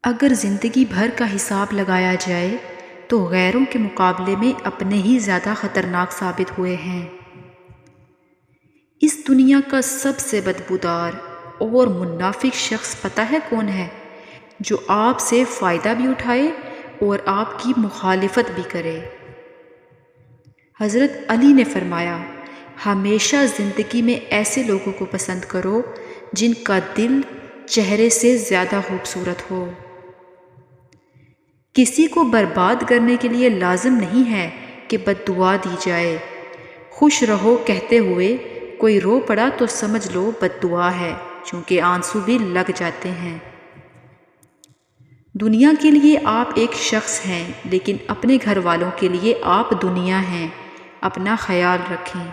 اگر زندگی بھر کا حساب لگایا جائے تو غیروں کے مقابلے میں اپنے ہی زیادہ خطرناک ثابت ہوئے ہیں۔ اس دنیا کا سب سے بدبودار اور منافق شخص پتہ ہے کون ہے؟ جو آپ سے فائدہ بھی اٹھائے اور آپ کی مخالفت بھی کرے۔ حضرت علی نے فرمایا، ہمیشہ زندگی میں ایسے لوگوں کو پسند کرو جن کا دل چہرے سے زیادہ خوبصورت ہو۔ کسی کو برباد کرنے کے لیے لازم نہیں ہے کہ بد دعا دی جائے۔ خوش رہو کہتے ہوئے کوئی رو پڑا تو سمجھ لو بد دعا ہے، چونکہ آنسو بھی لگ جاتے ہیں۔ دنیا کے لیے آپ ایک شخص ہیں، لیکن اپنے گھر والوں کے لیے آپ دنیا ہیں۔ اپنا خیال رکھیں۔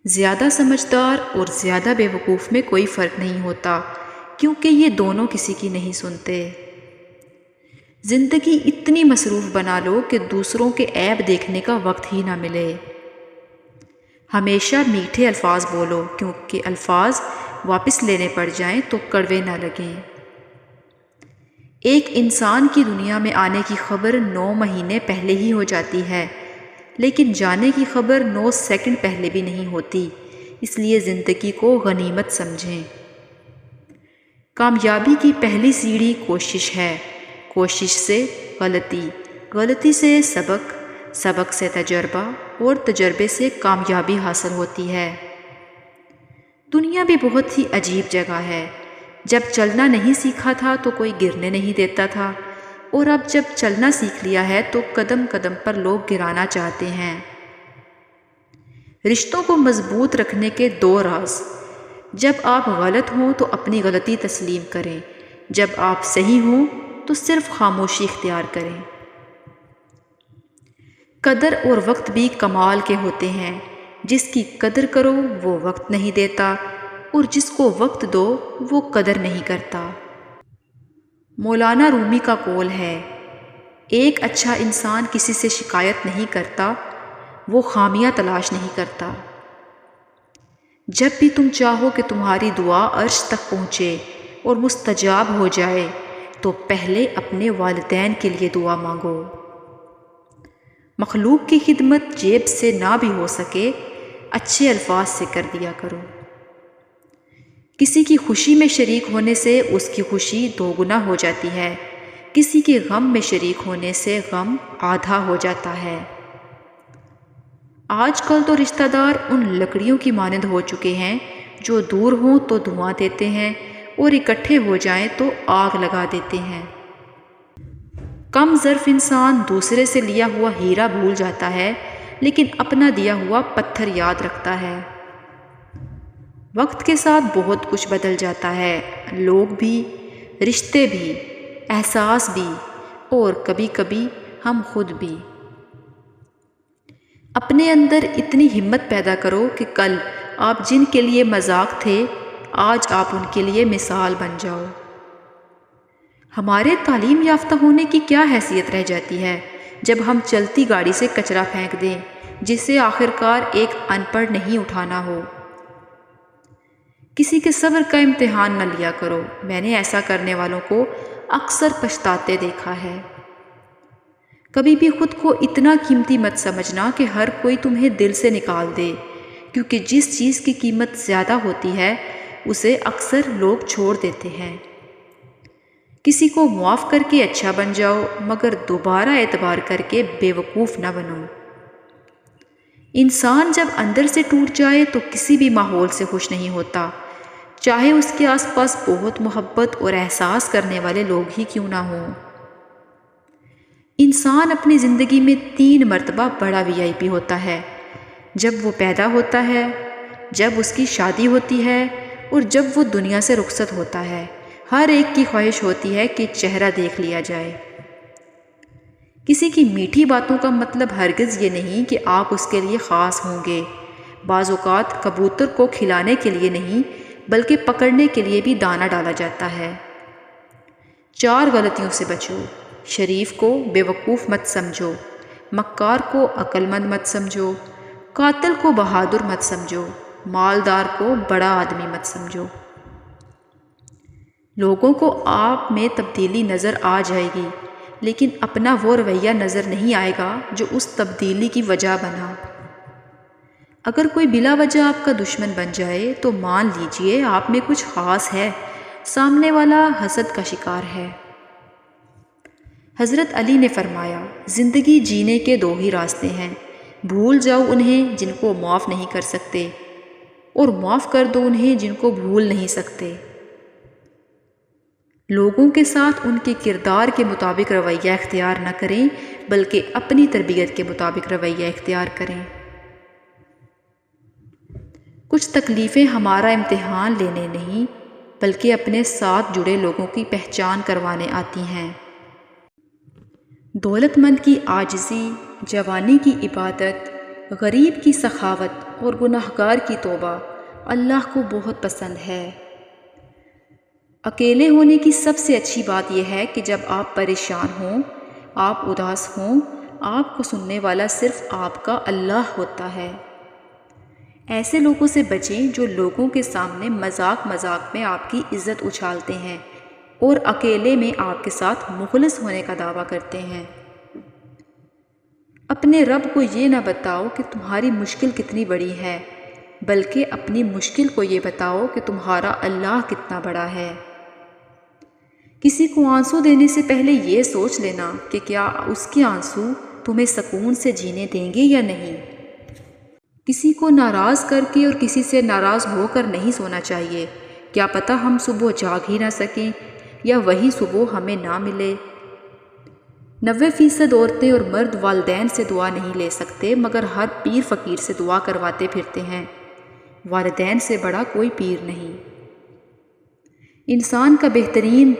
زیادہ سمجھدار اور زیادہ بے وقوف میں کوئی فرق نہیں ہوتا، کیونکہ یہ دونوں کسی کی نہیں سنتے۔ زندگی اتنی مصروف بنا لو کہ دوسروں کے عیب دیکھنے کا وقت ہی نہ ملے۔ ہمیشہ میٹھے الفاظ بولو، کیونکہ الفاظ واپس لینے پڑ جائیں تو کڑوے نہ لگیں۔ ایک انسان کی دنیا میں آنے کی خبر 9 مہینے پہلے ہی ہو جاتی ہے، لیکن جانے کی خبر 9 سیکنڈ پہلے بھی نہیں ہوتی، اس لیے زندگی کو غنیمت سمجھیں۔ کامیابی کی پہلی سیڑھی کوشش ہے، کوشش سے غلطی، غلطی سے سبق، سبق سے تجربہ اور تجربے سے کامیابی حاصل ہوتی ہے۔ دنیا بھی بہت ہی عجیب جگہ ہے۔ جب چلنا نہیں سیکھا تھا تو کوئی گرنے نہیں دیتا تھا، اور اب جب چلنا سیکھ لیا ہے تو قدم قدم پر لوگ گرانا چاہتے ہیں۔ رشتوں کو مضبوط رکھنے کے 2 راز۔ جب آپ غلط ہوں تو اپنی غلطی تسلیم کریں، جب آپ صحیح ہوں تو صرف خاموشی اختیار کریں۔ قدر اور وقت بھی کمال کے ہوتے ہیں۔ جس کی قدر کرو وہ وقت نہیں دیتا، اور جس کو وقت دو وہ قدر نہیں کرتا۔ مولانا رومی کا قول ہے، ایک اچھا انسان کسی سے شکایت نہیں کرتا، وہ خامیاں تلاش نہیں کرتا۔ جب بھی تم چاہو کہ تمہاری دعا عرش تک پہنچے اور مستجاب ہو جائے تو پہلے اپنے والدین کے لیے دعا مانگو۔ مخلوق کی خدمت جیب سے نہ بھی ہو سکے، اچھے الفاظ سے کر دیا کرو۔ کسی کی خوشی میں شریک ہونے سے اس کی خوشی 2 گنا ہو جاتی ہے، کسی کے غم میں شریک ہونے سے غم آدھا ہو جاتا ہے۔ آج کل تو رشتہ دار ان لکڑیوں کی مانند ہو چکے ہیں جو دور ہوں تو دھواں دیتے ہیں اور اکٹھے ہو جائیں تو آگ لگا دیتے ہیں۔ کم ظرف انسان دوسرے سے لیا ہوا ہیرا بھول جاتا ہے، لیکن اپنا دیا ہوا پتھر یاد رکھتا ہے۔ وقت کے ساتھ بہت کچھ بدل جاتا ہے، لوگ بھی، رشتے بھی، احساس بھی، اور کبھی کبھی ہم خود بھی۔ اپنے اندر اتنی ہمت پیدا کرو کہ کل آپ جن کے لیے مذاق تھے، آج آپ ان کے لیے مثال بن جاؤ۔ ہمارے تعلیم یافتہ ہونے کی کیا حیثیت رہ جاتی ہے جب ہم چلتی گاڑی سے کچرا پھینک دیں جسے آخرکار ایک ان پڑھ نہیں اٹھانا ہو۔ کسی کے صبر کا امتحان نہ لیا کرو، میں نے ایسا کرنے والوں کو اکثر پچھتاتے دیکھا ہے۔ کبھی بھی خود کو اتنا قیمتی مت سمجھنا کہ ہر کوئی تمہیں دل سے نکال دے، کیونکہ جس چیز کی قیمت زیادہ ہوتی ہے اسے اکثر لوگ چھوڑ دیتے ہیں۔ کسی کو معاف کر کے اچھا بن جاؤ، مگر دوبارہ اعتبار کر کے بے وقوف نہ بنو۔ انسان جب اندر سے ٹوٹ جائے تو کسی بھی ماحول سے خوش نہیں ہوتا، چاہے اس کے آس پاس بہت محبت اور احساس کرنے والے لوگ ہی کیوں نہ ہوں۔ انسان اپنی زندگی میں 3 مرتبہ بڑا VIP ہوتا ہے، جب وہ پیدا ہوتا ہے، جب اس کی شادی ہوتی ہے، اور جب وہ دنیا سے رخصت ہوتا ہے۔ ہر ایک کی خواہش ہوتی ہے کہ چہرہ دیکھ لیا جائے۔ کسی کی میٹھی باتوں کا مطلب ہرگز یہ نہیں کہ آپ اس کے لیے خاص ہوں گے۔ بعض اوقات کبوتر کو کھلانے کے لیے نہیں بلکہ پکڑنے کے لیے بھی دانہ ڈالا جاتا ہے۔ 4 غلطیوں سے بچو۔ شریف کو بے وقوف مت سمجھو، مکار کو عقل مند مت سمجھو، قاتل کو بہادر مت سمجھو، مالدار کو بڑا آدمی مت سمجھو۔ لوگوں کو آپ میں تبدیلی نظر آ جائے گی، لیکن اپنا وہ رویہ نظر نہیں آئے گا جو اس تبدیلی کی وجہ بنا۔ اگر کوئی بلا وجہ آپ کا دشمن بن جائے تو مان لیجئے آپ میں کچھ خاص ہے، سامنے والا حسد کا شکار ہے۔ حضرت علی نے فرمایا، زندگی جینے کے دو ہی راستے ہیں، بھول جاؤ انہیں جن کو معاف نہیں کر سکتے، اور معاف کر دو انہیں جن کو بھول نہیں سکتے۔ لوگوں کے ساتھ ان کے کردار کے مطابق رویہ اختیار نہ کریں، بلکہ اپنی تربیت کے مطابق رویہ اختیار کریں۔ کچھ تکلیفیں ہمارا امتحان لینے نہیں، بلکہ اپنے ساتھ جڑے لوگوں کی پہچان کروانے آتی ہیں۔ دولت مند کی عاجزی، جوانی کی عبادت، غریب کی سخاوت اور گناہگار کی توبہ اللہ کو بہت پسند ہے۔ اکیلے ہونے کی سب سے اچھی بات یہ ہے کہ جب آپ پریشان ہوں، آپ اداس ہوں، آپ کو سننے والا صرف آپ کا اللہ ہوتا ہے۔ ایسے لوگوں سے بچیں جو لوگوں کے سامنے مذاق میں آپ کی عزت اچھالتے ہیں اور اکیلے میں آپ کے ساتھ مخلص ہونے کا دعویٰ کرتے ہیں۔ اپنے رب کو یہ نہ بتاؤ کہ تمہاری مشکل کتنی بڑی ہے، بلکہ اپنی مشکل کو یہ بتاؤ کہ تمہارا اللہ کتنا بڑا ہے۔ کسی کو آنسو دینے سے پہلے یہ سوچ لینا کہ کیا اس کے آنسو تمہیں سکون سے جینے دیں گے یا نہیں۔ کسی کو ناراض کر کے اور کسی سے ناراض ہو کر نہیں سونا چاہیے، کیا پتہ ہم صبح جاگ ہی نہ سکیں یا وہی صبح ہمیں نہ ملے۔ 90% عورتیں اور مرد والدین سے دعا نہیں لے سکتے، مگر ہر پیر فقیر سے دعا کرواتے پھرتے ہیں۔ والدین سے بڑا کوئی پیر نہیں۔ انسان کا بہترین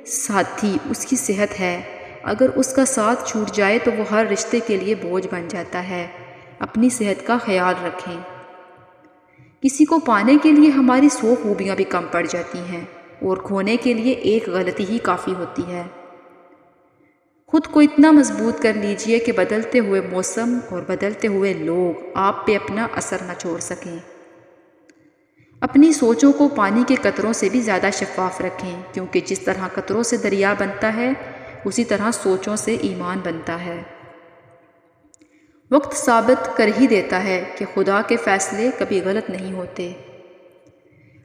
ساتھی اس کی صحت ہے، اگر اس کا ساتھ چھوٹ جائے تو وہ ہر رشتے کے لیے بوجھ بن جاتا ہے۔ اپنی صحت کا خیال رکھیں۔ کسی کو پانے کے لیے ہماری 100 خوبیاں بھی کم پڑ جاتی ہیں، اور کھونے کے لیے ایک غلطی ہی کافی ہوتی ہے۔ خود کو اتنا مضبوط کر لیجئے کہ بدلتے ہوئے موسم اور بدلتے ہوئے لوگ آپ پہ اپنا اثر نہ چھوڑ سکیں۔ اپنی سوچوں کو پانی کے قطروں سے بھی زیادہ شفاف رکھیں، کیونکہ جس طرح قطروں سے دریا بنتا ہے، اسی طرح سوچوں سے ایمان بنتا ہے۔ وقت ثابت کر ہی دیتا ہے کہ خدا کے فیصلے کبھی غلط نہیں ہوتے۔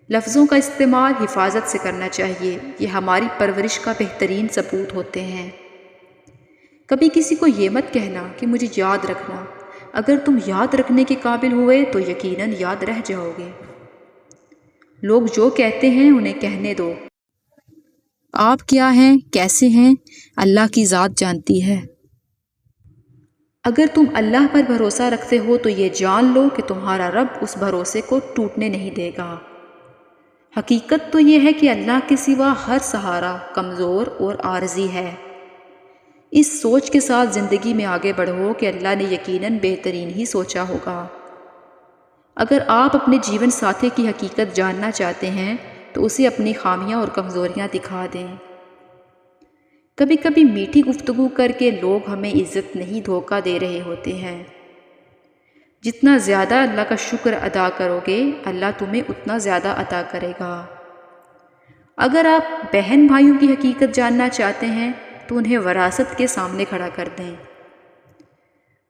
لفظوں کا استعمال حفاظت سے کرنا چاہیے، یہ ہماری پرورش کا بہترین ثبوت ہوتے ہیں۔ کبھی کسی کو یہ مت کہنا کہ مجھے یاد رکھنا، اگر تم یاد رکھنے کے قابل ہوئے تو یقیناً یاد رہ جاؤ گے۔ لوگ جو کہتے ہیں انہیں کہنے دو۔ آپ کیا ہیں، کیسے ہیں، اللہ کی ذات جانتی ہے۔ اگر تم اللہ پر بھروسہ رکھتے ہو تو یہ جان لو کہ تمہارا رب اس بھروسے کو ٹوٹنے نہیں دے گا۔ حقیقت تو یہ ہے کہ اللہ کے سوا ہر سہارا کمزور اور عارضی ہے۔ اس سوچ کے ساتھ زندگی میں آگے بڑھو کہ اللہ نے یقیناً بہترین ہی سوچا ہوگا۔ اگر آپ اپنے جیون ساتھی کی حقیقت جاننا چاہتے ہیں تو اسے اپنی خامیاں اور کمزوریاں دکھا دیں۔ کبھی کبھی میٹھی گفتگو کر کے لوگ ہمیں عزت نہیں دھوکہ دے رہے ہوتے ہیں۔ جتنا زیادہ اللہ کا شکر ادا کرو گے، اللہ تمہیں اتنا زیادہ عطا کرے گا۔ اگر آپ بہن بھائیوں کی حقیقت جاننا چاہتے ہیں تو انہیں وراثت کے سامنے کھڑا کر دیں۔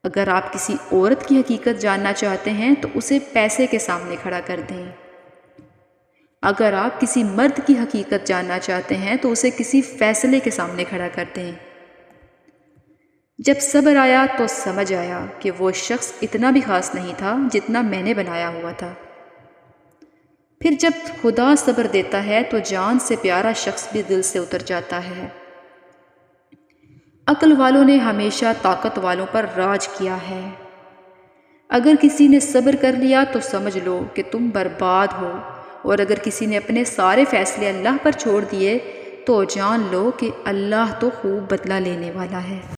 اگر آپ کسی عورت کی حقیقت جاننا چاہتے ہیں تو اسے پیسے کے سامنے کھڑا کر دیں۔ اگر آپ کسی مرد کی حقیقت جاننا چاہتے ہیں تو اسے کسی فیصلے کے سامنے کھڑا کر دیں۔ جب صبر آیا تو سمجھ آیا کہ وہ شخص اتنا بھی خاص نہیں تھا جتنا میں نے بنایا ہوا تھا۔ پھر جب خدا صبر دیتا ہے تو جان سے پیارا شخص بھی دل سے اتر جاتا ہے۔ عقل والوں نے ہمیشہ طاقت والوں پر راج کیا ہے۔ اگر کسی نے صبر کر لیا تو سمجھ لو کہ تم برباد ہو، اور اگر کسی نے اپنے سارے فیصلے اللہ پر چھوڑ دیے تو جان لو کہ اللہ تو خوب بدلہ لینے والا ہے۔